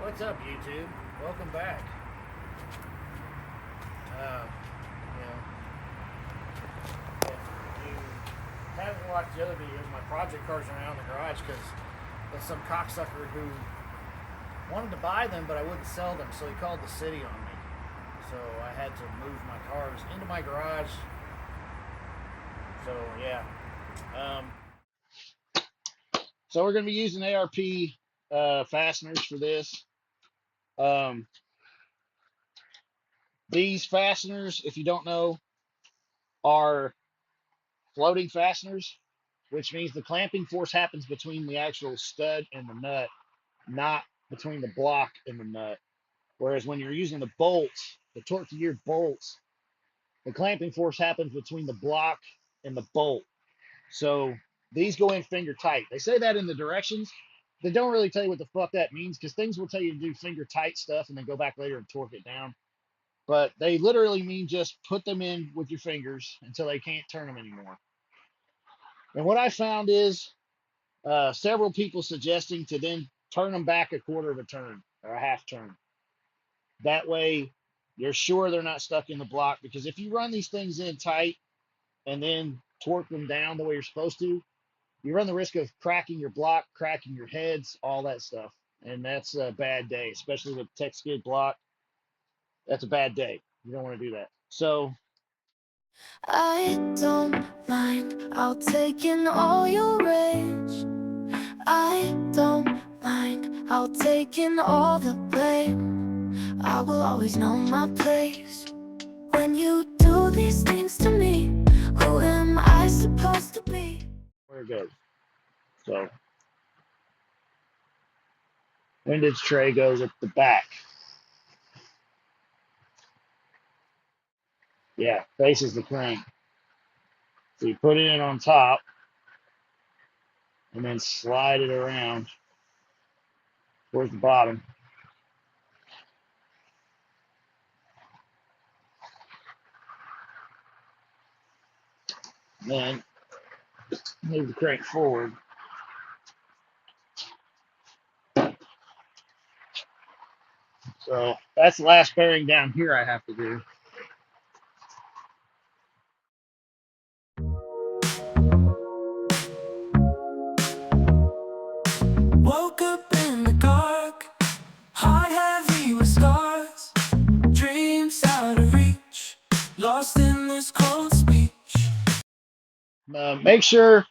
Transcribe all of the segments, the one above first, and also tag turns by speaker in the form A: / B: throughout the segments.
A: What's up, YouTube? Welcome back. If you haven't watched the other videos, my project cars are now in the garage because there's some cocksucker who wanted to buy them, but I wouldn't sell them, so he called the city on me. So I had to move my cars into my garage. So yeah. So we're going to be using ARP fasteners for this. These fasteners, if you don't know, are floating fasteners, which means the clamping force happens between the actual stud and the nut, not between the block and the nut. Whereas when you're using the bolts, the torque to gear bolts, the clamping force happens between the block and the bolt. So these go in finger tight. They say that in the directions. They don't really tell you what the fuck that means because things will tell you to do finger tight stuff and then go back later and torque it down. But they literally mean just put them in with your fingers until they can't turn them anymore. And what I found is several people suggesting to then turn them back a quarter of a turn or a half turn. That way, you're sure they're not stuck in the block. Because if you run these things in tight and then torque them down the way you're supposed to, you run the risk of cracking your block, cracking your heads, all that stuff. And that's a bad day, especially with tech skid block. That's a bad day. You don't want to do that. So
B: I don't mind, I'll take in all your rage. I don't mind, I'll take in all the blame. I will always know my place. When you do these things to me, who am I supposed to be?
A: where it goes. So windage tray goes at the back. Yeah, faces the crank. So you put it in on top and then slide it around towards the bottom. And then move the crank forward. So that's the last bearing down here I have to do.
B: Woke up in the dark, heart heavy with scars, dreams out of reach, lost in this cold speech.
A: Make sure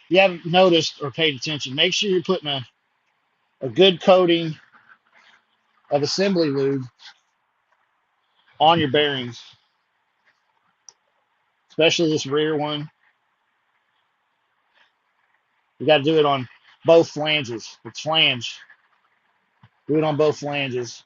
A: you haven't noticed or paid attention. Make sure you're putting a good coating of assembly lube on your bearings, especially this rear one. You got to do it on both flanges. It's flange. Do it on both flanges.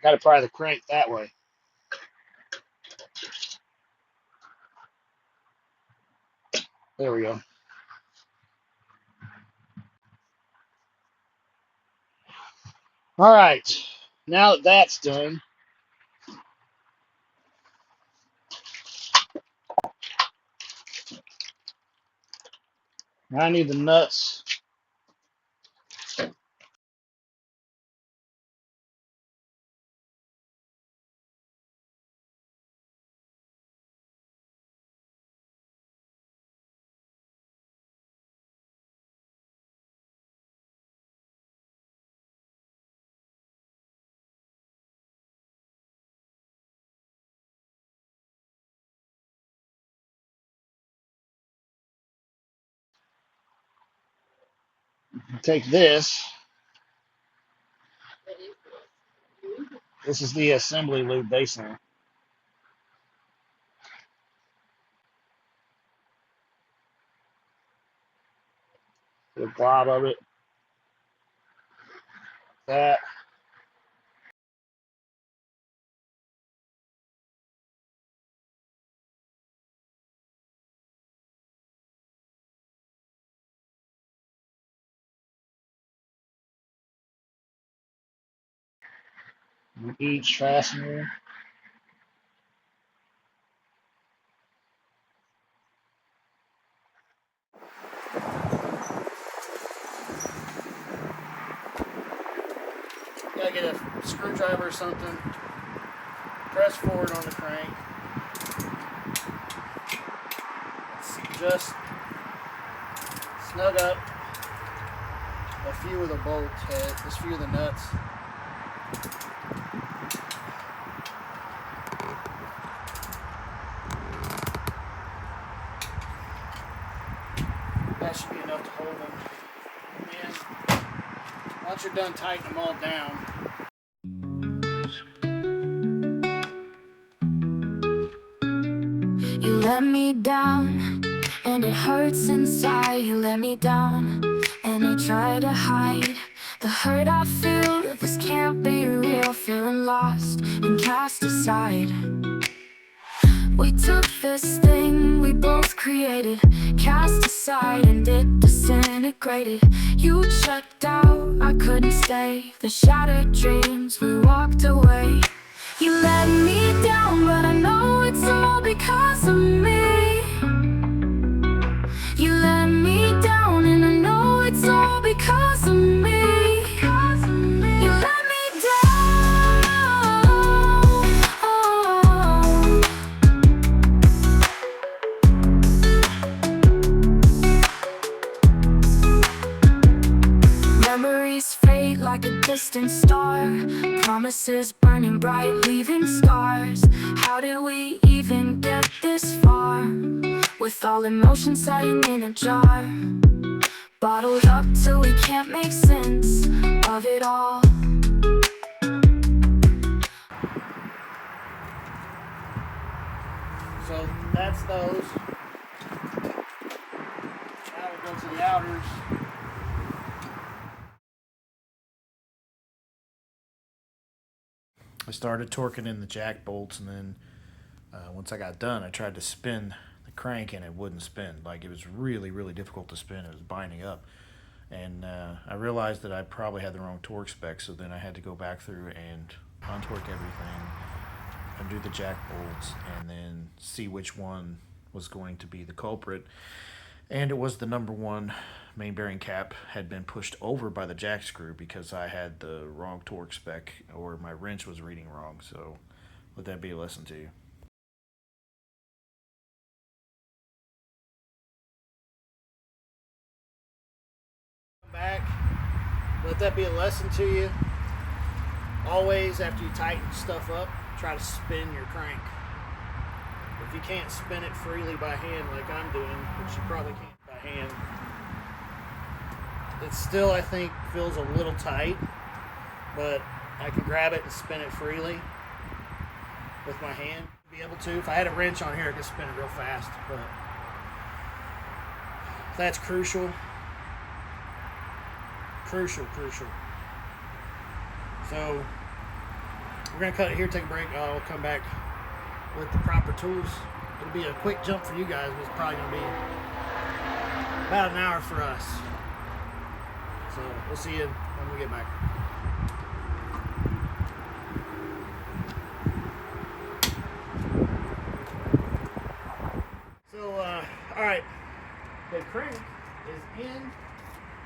A: Got to pry the crank that way. There we go. All right. Now that that's done, I need the nuts. Take this. This is the assembly lube baseline. The glob of it. That. each fastener.
C: Gotta get a screwdriver or something. Press forward on the crank. Just snug up a few of the bolt heads, a few of the nuts. That should be enough to hold them. And once you're done tightening them all down,
B: You let me down, and it hurts inside. You let me down, and I try to hide the hurt I feel. This can't be real, feeling lost and cast aside. We took this thing we both created, cast aside, and it disintegrated. You checked out, I couldn't stay. The shattered dreams, we walked away. You let me down, but I know it's all because of me. You let me down, and I know it's all because of me. You let me down. Memories fade like a distant star. Promises burning bright, leaving scars. How did we even get this far? With all emotions sitting in a jar, bottled up till we can't make sense of it all.
C: so that's those. Now we go to the outers. I started torquing in the jack bolts, and then once I got done, I tried to spin the crank and it wouldn't spin. Like, it was really, really difficult to spin. It was binding up. And I realized that I probably had the wrong torque spec, so then I had to go back through and untorque everything, undo the jack bolts, and then see which one was going to be the culprit. And it was the number one main bearing cap had been pushed over by the jack screw because I had the wrong torque spec, or my wrench was reading wrong. So let that be a lesson to you. Come back. Let that be a lesson to you. Always, after you tighten stuff up, try to spin your crank. If you can't spin it freely by hand like I'm doing, which you probably can't by hand, it still, I think, feels a little tight, but I can grab it and spin it freely with my hand. Be able to. If I had a wrench on here, I could spin it real fast, but that's crucial. Crucial. So we're gonna cut it here, take a break. I'll come back with the proper tools. It'll be a quick jump for you guys, but it's probably gonna be about an hour for us. So we'll see you when we get back. So all right, the crank is in.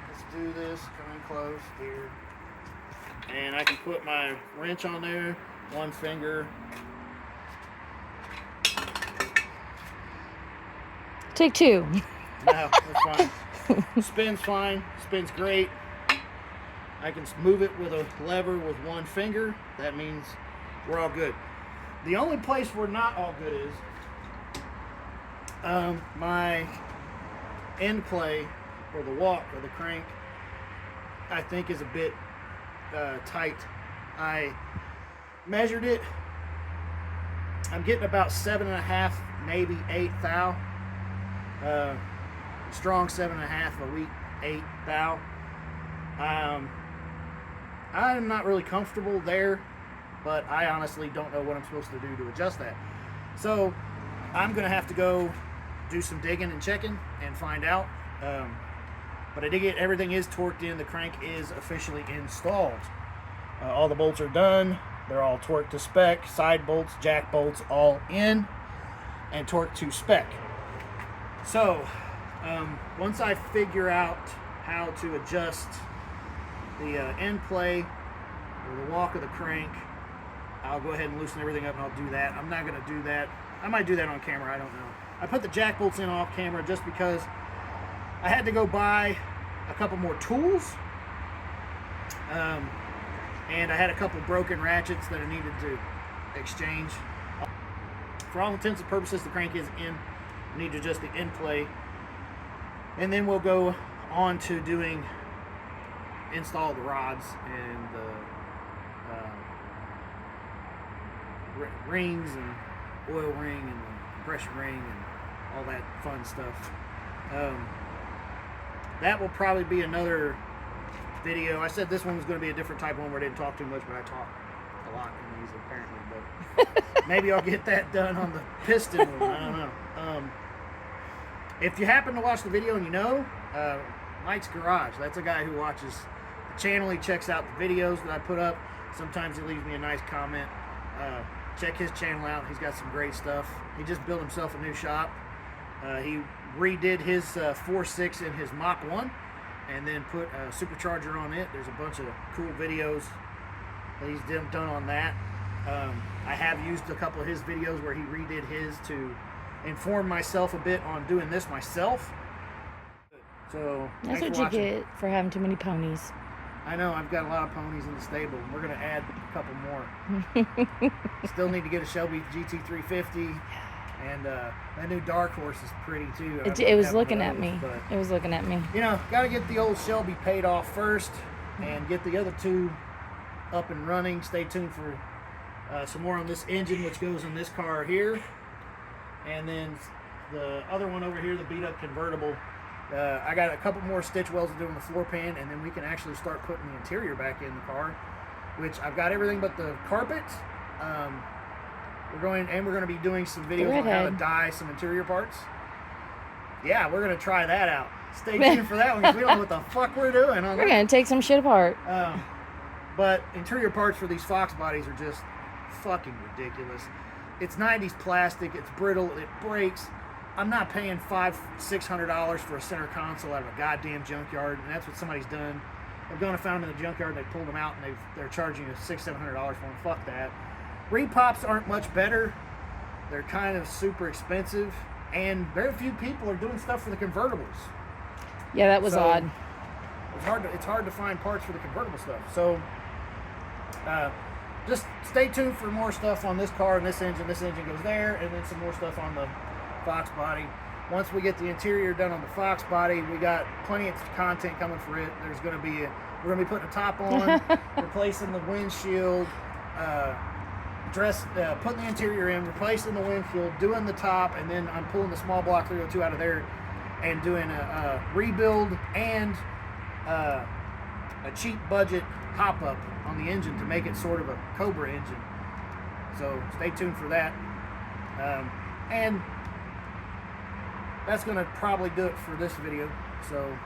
C: Let's do this, come in close here. And I can put my wrench on there, one finger.
D: Take two.
C: No, that's fine. Spins fine, spins great. I can move it with a lever with one finger. That means we're all good. The only place we're not all good is my end play, or the walk, or the crank, I think is a bit tight. I measured it. I'm getting about 7.5, maybe 8 thou. Strong 7.5, a weak 8 thou. I'm not really comfortable there, but I honestly don't know what I'm supposed to do to adjust that. So I'm gonna have to go do some digging and checking and find out. But I did everything is torqued in. The crank is officially installed. All the bolts are done. They're all torqued to spec, side bolts, jack bolts, all in and torqued to spec. So once I figure out how to adjust the end play or the walk of the crank, I'll go ahead and loosen everything up and I'll do that. I'm not going to do that. I might do that on camera, I don't know. I put the jack bolts in off camera just because I had to go buy a couple more tools. And I had a couple broken ratchets that I needed to exchange. For all intents and purposes, the crank is in. I need to adjust the end play. And then we'll go on to doing install of the rods and the rings and oil ring and the compression ring and all that fun stuff. That will probably be another video. I said this one was going to be a different type one where I didn't talk too much, but I talk a lot in these apparently. But maybe I'll get that done on the piston one. I don't know. If you happen to watch the video and you know, Mike's Garage. That's a guy who watches the channel. He checks out the videos that I put up. Sometimes he leaves me a nice comment. Check his channel out. He's got some great stuff. He just built himself a new shop. He redid his 4.6 in his Mach 1 and then put a supercharger on it. There's a bunch of cool videos that he's done on that. I have used a couple of his videos where he redid his to inform myself a bit on doing this myself. So
B: That's what you get for having too many ponies.
C: I know, I've got a lot of ponies in the stable. We're going to add a couple more. Still need to get a Shelby GT350. And that new Dark Horse is pretty too.
B: It was looking at me. It was looking at me.
C: You know, got to get the old Shelby paid off first and get the other two up and running. Stay tuned for some more on this engine, which goes in this car here. And then the other one over here, the beat up convertible. I got a couple more stitch welds to do on the floor pan, and then we can actually start putting the interior back in the car, which I've got everything but the carpet. We're going to be doing some videos on how to dye some interior parts. Yeah, we're going to try that out. Stay tuned for that one because we don't know what the fuck we're doing.
B: We're going to take some shit apart.
C: But interior parts for these Fox bodies are just fucking ridiculous. It's 90s plastic. It's brittle. It breaks. I'm not paying $500-600 for a center console out of a goddamn junkyard, and that's what somebody's done. I've gone and found them in the junkyard. They pulled them out, and they're charging us $600-700 for them. Fuck that. Repops aren't much better. They're kind of super expensive, and very few people are doing stuff for the convertibles.
B: Yeah, that was odd.
C: It's hard to find parts for the convertible stuff. So just stay tuned for more stuff on this car and this engine. This engine goes there, and then some more stuff on the Fox body. Once we get the interior done on the Fox body, we got plenty of content coming for it. We're going to be putting a top on, replacing the windshield, putting the interior in, replacing the windshield, doing the top, and then I'm pulling the small block 302 out of there and doing a rebuild and a cheap budget hop-up on the engine to make it sort of a Cobra engine. So stay tuned for that. And that's going to probably do it for this video. So